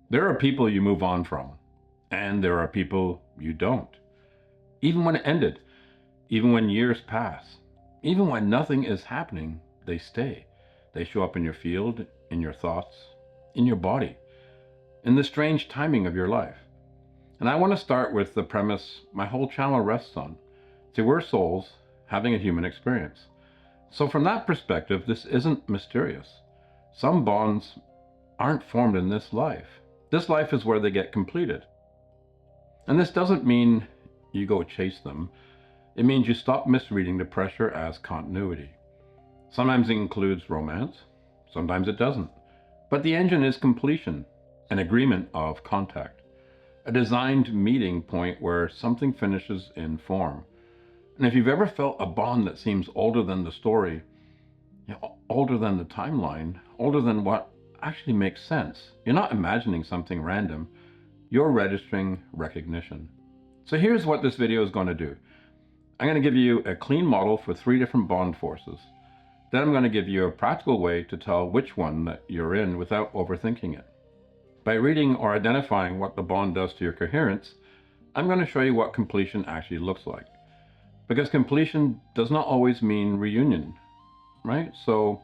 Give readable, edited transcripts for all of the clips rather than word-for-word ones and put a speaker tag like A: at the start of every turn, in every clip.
A: There are people you move on from, and there are people you don't. Even when it ended, even when years pass, even when nothing is happening, they stay. They show up in your field, in your thoughts, in your body, in the strange timing of your life. And I want to start with the premise my whole channel rests on. See, we're souls having a human experience. So, from that perspective, this isn't mysterious. Some bonds aren't formed in this life. This life is where they get completed. And this doesn't mean you go chase them. It means you stop misreading the pressure as continuity. Sometimes it includes romance, sometimes it doesn't. But the engine is completion, an agreement of contact, a designed meeting point where something finishes in form. And if you've ever felt a bond that seems older than the story, older than the timeline, older than what actually makes sense, you're not imagining something random, you're registering recognition. So here's what this video is going to do. I'm going to give you a clean model for 3 different bond forces. Then I'm going to give you a practical way to tell which one that you're in without overthinking it. By reading or identifying what the bond does to your coherence, I'm going to show you what completion actually looks like. Because completion does not always mean reunion, right? So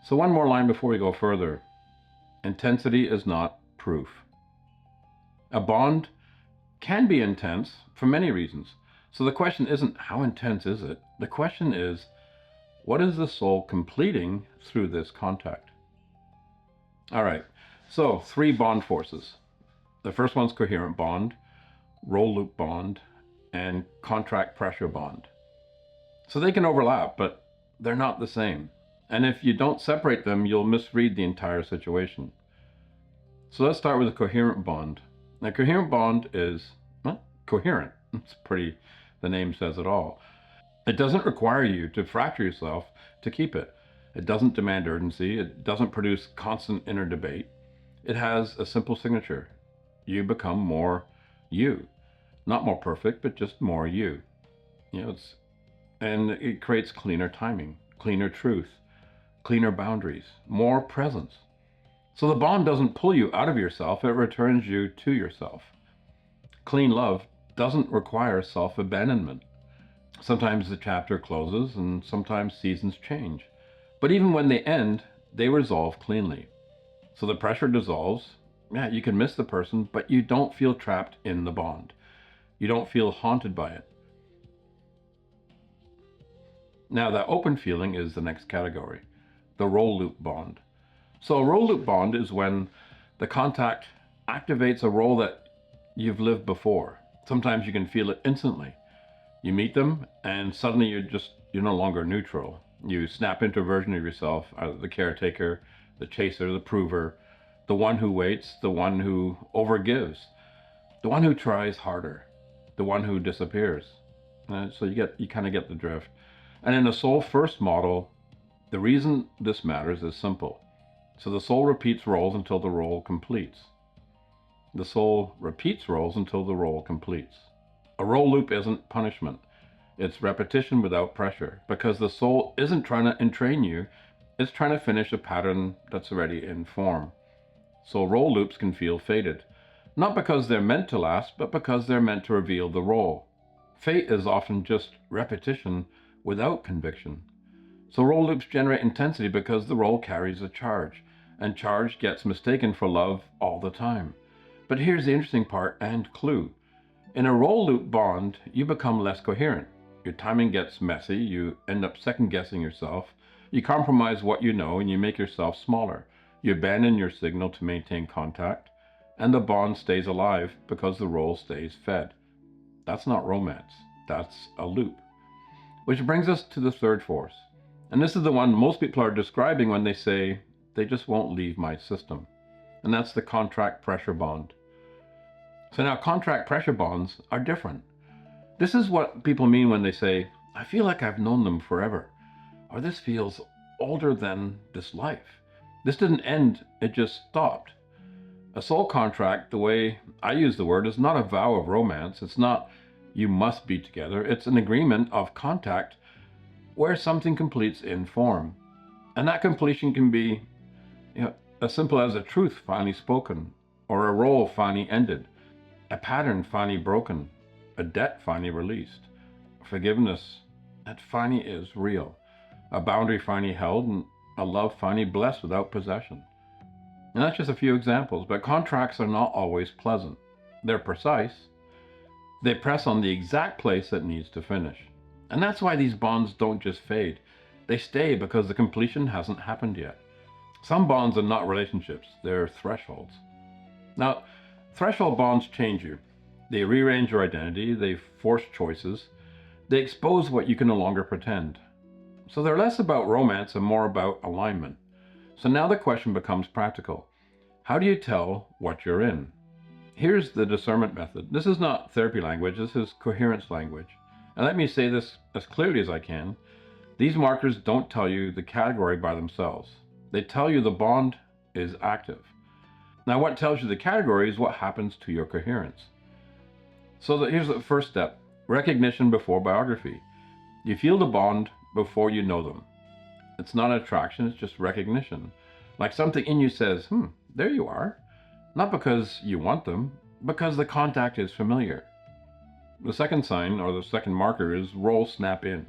A: one more line before we go further. Intensity is not proof. A bond can be intense for many reasons. So the question isn't how intense is it? The question is, what is the soul completing through this contact? All right, so 3 bond forces. The first one's coherent bond, role loop bond, and contract pressure bond. So they can overlap, but they're not the same. And if you don't separate them, you'll misread the entire situation. So let's start with a coherent bond. Now, coherent bond is coherent. It's pretty, the name says it all. It doesn't require you to fracture yourself to keep it. It doesn't demand urgency. It doesn't produce constant inner debate. It has a simple signature. You become more you. Not more perfect, but just more you. And it creates cleaner timing, cleaner truth, cleaner boundaries, more presence. So the bond doesn't pull you out of yourself, it returns you to yourself. Clean love doesn't require self-abandonment. Sometimes the chapter closes and sometimes seasons change. But even when they end, they resolve cleanly. So the pressure dissolves. Yeah, you can miss the person, but you don't feel trapped in the bond. You don't feel haunted by it. Now, that open feeling is the next category, the role loop bond. So a role loop bond is when the contact activates a role that you've lived before. Sometimes you can feel it instantly. You meet them and suddenly you're no longer neutral. You snap into a version of yourself, the caretaker, the chaser, the prover, the one who waits, the one who overgives, the one who tries harder, the one who disappears. So you kind of get the drift. And in the soul first model, the reason this matters is simple. So the soul repeats roles until the role completes. The soul repeats roles until the role completes. A role loop isn't punishment. It's repetition without pressure, because the soul isn't trying to entrain you, it's trying to finish a pattern that's already in form. So role loops can feel fated, not because they're meant to last, but because they're meant to reveal the role. Fate is often just repetition without conviction. So role loops generate intensity because the role carries a charge, and charge gets mistaken for love all the time. But here's the interesting part and clue. In a role loop bond, you become less coherent. Your timing gets messy, you end up second-guessing yourself, you compromise what you know, and you make yourself smaller. You abandon your signal to maintain contact, and the bond stays alive because the role stays fed. That's not romance, that's a loop. Which brings us to the third force. And this is the one most people are describing when they say, they just won't leave my system. And that's the contract pressure bond. So now contract pressure bonds are different. This is what people mean when they say, I feel like I've known them forever. Or this feels older than this life. This didn't end, it just stopped. A soul contract, the way I use the word, is not a vow of romance. It's not you must be together. It's an agreement of contact where something completes in form. And that completion can be as simple as a truth finally spoken, or a role finally ended, a pattern finally broken, a debt finally released, forgiveness that finally is real, a boundary finally held, and a love finally blessed without possession. And that's just a few examples, but contracts are not always pleasant. They're precise. They press on the exact place that needs to finish. And that's why these bonds don't just fade. They stay because the completion hasn't happened yet. Some bonds are not relationships, they're thresholds. Now, threshold bonds change you. They rearrange your identity, they force choices, they expose what you can no longer pretend. So they're less about romance and more about alignment. So now the question becomes practical. How do you tell what you're in? Here's the discernment method. This is not therapy language, this is coherence language. And let me say this as clearly as I can. These markers don't tell you the category by themselves. They tell you the bond is active. Now, what tells you the category is what happens to your coherence. So here's the first step. Recognition before biography. You feel the bond before you know them. It's not attraction, it's just recognition. Like something in you says, there you are. Not because you want them, because the contact is familiar. The second sign, or the second marker, is role snap in.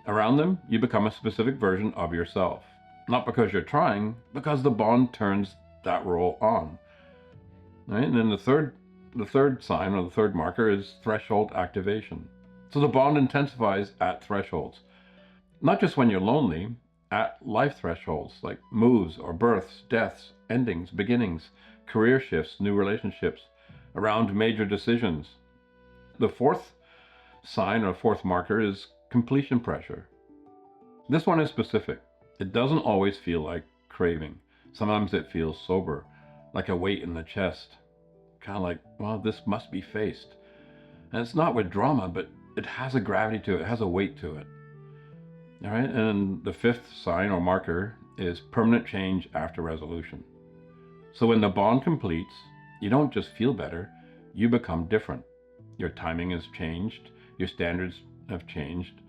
A: Around them, you become a specific version of yourself. Not because you're trying, because the bond turns that role on. Right? And then the third sign, or the third marker, is threshold activation. So the bond intensifies at thresholds. Not just when you're lonely, at life thresholds, like moves or births, deaths, endings, beginnings, career shifts, new relationships, around major decisions. The fourth sign or fourth marker is completion pressure. This one is specific. It doesn't always feel like craving. Sometimes it feels sober, like a weight in the chest. Kind of like, well, this must be faced. And it's not with drama, but it has a gravity to it, it has a weight to it. All right, and the fifth sign or marker is permanent change after resolution. So when the bond completes, you don't just feel better, you become different. Your timing has changed, your standards have changed,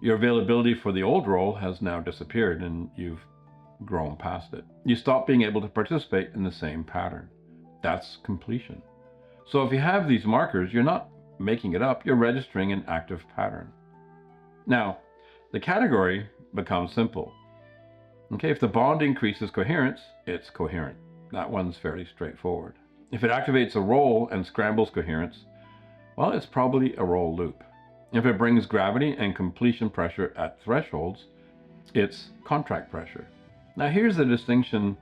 A: your availability for the old role has now disappeared and you've grown past it. You stop being able to participate in the same pattern. That's completion. So if you have these markers, you're not making it up, you're registering an active pattern. Now, the category becomes simple. Okay, if the bond increases coherence, it's coherent. That one's fairly straightforward. If it activates a role and scrambles coherence, well, it's probably a role loop. If it brings gravity and completion pressure at thresholds, it's contract pressure. Now here's the distinction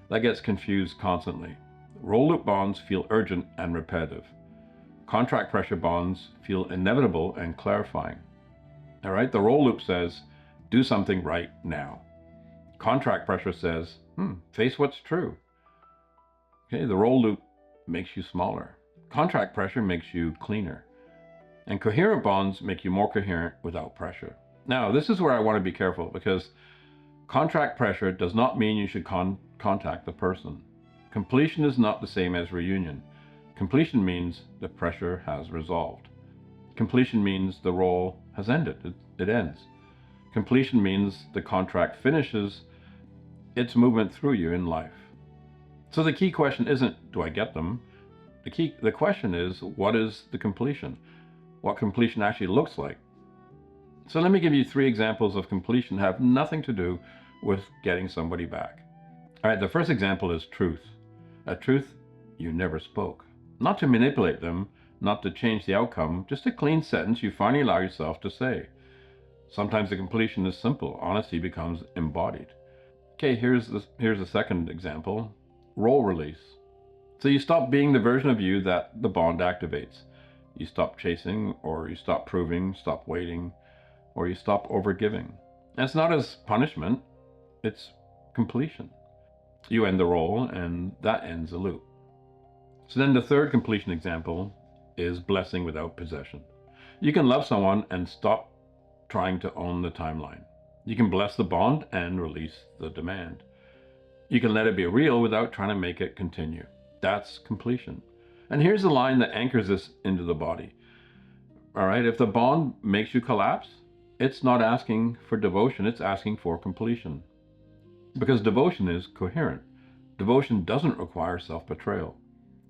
A: that gets confused constantly. Role loop bonds feel urgent and repetitive. Contract pressure bonds feel inevitable and clarifying. All right, the role loop says, do something right now. Contract pressure says, face what's true. Okay, the role loop makes you smaller. Contract pressure makes you cleaner. And coherent bonds make you more coherent without pressure. Now, this is where I want to be careful because contract pressure does not mean you should contact the person. Completion is not the same as reunion. Completion means the pressure has resolved. Completion means the role has ended. It ends. Completion means the contract finishes its movement through you in life. So the key question isn't, do I get them? The question is, what is the completion? What completion actually looks like. So let me give you 3 examples of completion that have nothing to do with getting somebody back. All right, the first example is truth. A truth you never spoke. Not to manipulate them, not to change the outcome, just a clean sentence you finally allow yourself to say. Sometimes the completion is simple. Honesty becomes embodied. Okay, here's the second example. Role release. So you stop being the version of you that the bond activates. You stop chasing, or you stop proving, stop waiting, or you stop overgiving. And it's not as punishment, it's completion. You end the role, and that ends the loop. So then the third completion example is blessing without possession. You can love someone and stop trying to own the timeline. You can bless the bond and release the demand. You can let it be real without trying to make it continue. That's completion. And here's the line that anchors this into the body. All right, if the bond makes you collapse, it's not asking for devotion, it's asking for completion. Because devotion is coherent. Devotion doesn't require self-betrayal.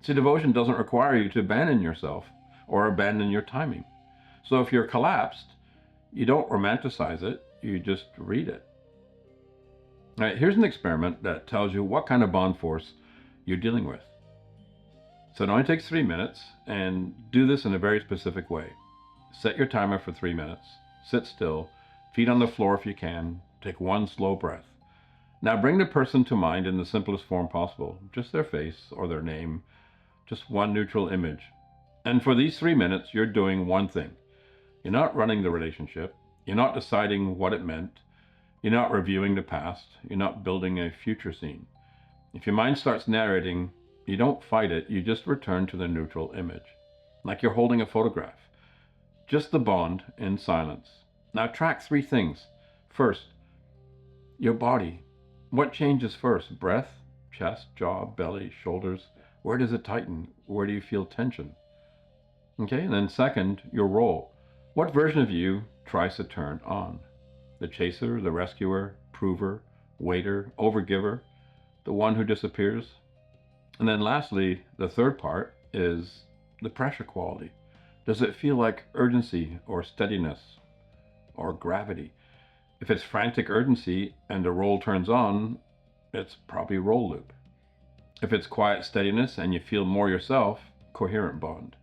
A: See, devotion doesn't require you to abandon yourself or abandon your timing. So if you're collapsed, you don't romanticize it, you just read it. All right, here's an experiment that tells you what kind of bond force you're dealing with. So it only takes 3 minutes, and do this in a very specific way. Set your timer for 3 minutes, sit still, feet on the floor if you can, take one slow breath. Now bring the person to mind in the simplest form possible, just their face or their name, just one neutral image. And for these 3 minutes, you're doing one thing. You're not running the relationship, you're not deciding what it meant, you're not reviewing the past, you're not building a future scene. If your mind starts narrating, you don't fight it, you just return to the neutral image, like you're holding a photograph. Just the bond in silence. Now track 3 things. First, your body. What changes first? Breath, chest, jaw, belly, shoulders. Where does it tighten? Where do you feel tension? Okay, and then second, your role. What version of you tries to turn on? The chaser, the rescuer, prover, waiter, overgiver, the one who disappears? And then lastly, the third part is the pressure quality. Does it feel like urgency or steadiness or gravity? If it's frantic urgency and the roll turns on, it's probably roll loop. If it's quiet steadiness and you feel more yourself, coherent bond.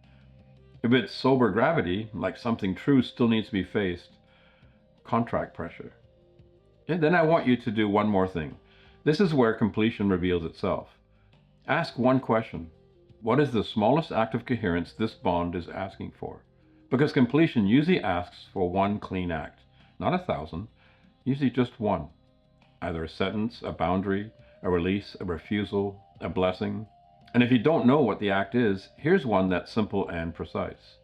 A: If it's sober gravity, like something true still needs to be faced, contract pressure. And then I want you to do one more thing. This is where completion reveals itself. Ask one question. What is the smallest act of coherence this bond is asking for? Because completion usually asks for one clean act, not 1,000, usually just one. Either a sentence, a boundary, a release, a refusal, a blessing. And if you don't know what the act is, here's one that's simple and precise.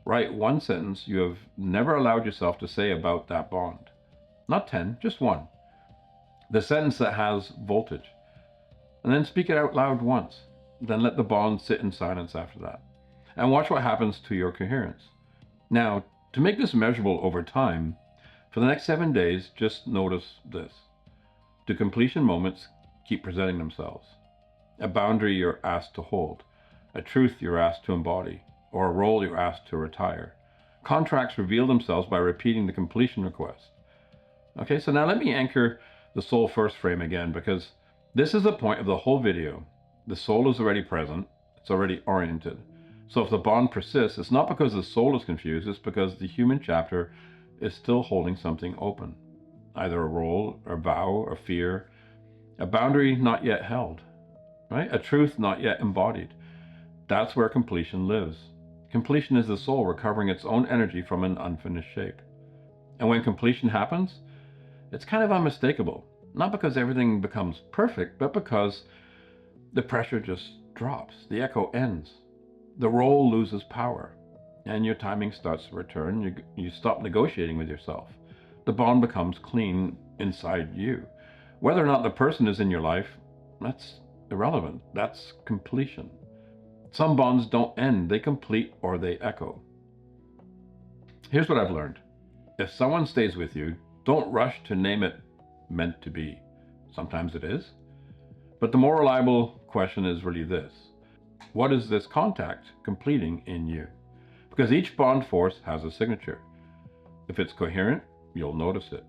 A: Write one sentence you have never allowed yourself to say about that bond. Not 10, just one. The sentence that has voltage. And then speak it out loud once. Then let the bond sit in silence after that. And watch what happens to your coherence. Now, to make this measurable over time, for the next 7 days, just notice this. Do completion moments keep presenting themselves? A boundary you're asked to hold, a truth you're asked to embody, or a role you're asked to retire. Contracts reveal themselves by repeating the completion request. Okay, so now let me anchor the soul first frame again, because this is the point of the whole video. The soul is already present, it's already oriented. So if the bond persists, it's not because the soul is confused, it's because the human chapter is still holding something open. Either a role, a vow, a fear, a boundary not yet held, right? A truth not yet embodied. That's where completion lives. Completion is the soul recovering its own energy from an unfinished shape. And when completion happens, it's kind of unmistakable. Not because everything becomes perfect, but because the pressure just drops. The echo ends. The role loses power. And your timing starts to return. You stop negotiating with yourself. The bond becomes clean inside you. Whether or not the person is in your life, that's irrelevant. That's completion. Some bonds don't end, they complete or they echo. Here's what I've learned. If someone stays with you, don't rush to name it meant to be. Sometimes it is. But the more reliable question is really this. What is this contact completing in you? Because each bond force has a signature. If it's coherent, you'll notice it.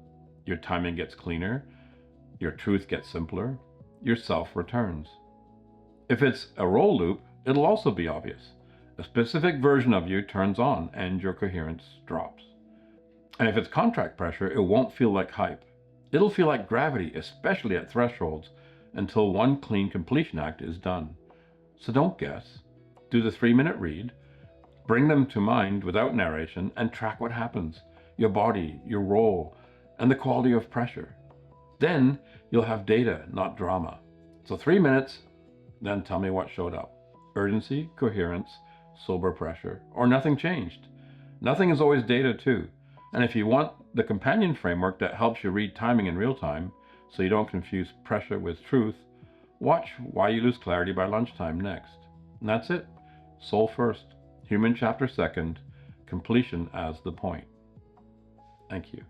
A: Your timing gets cleaner, your truth gets simpler, your self returns. If it's a roll loop, it'll also be obvious. A specific version of you turns on and your coherence drops. And if it's contract pressure, it won't feel like hype. It'll feel like gravity, especially at thresholds, until one clean completion act is done. So don't guess. Do the 3-minute read, bring them to mind without narration, and track what happens. Your body, your role, and the quality of pressure. Then you'll have data, not drama. So 3 minutes, then tell me what showed up. Urgency, coherence, sober pressure, or nothing changed. Nothing is always data too. And if you want the companion framework that helps you read timing in real time, so you don't confuse pressure with truth, watch Why You Lose Clarity by Lunchtime next. And that's it. Soul first, human chapter second, completion as the point. Thank you.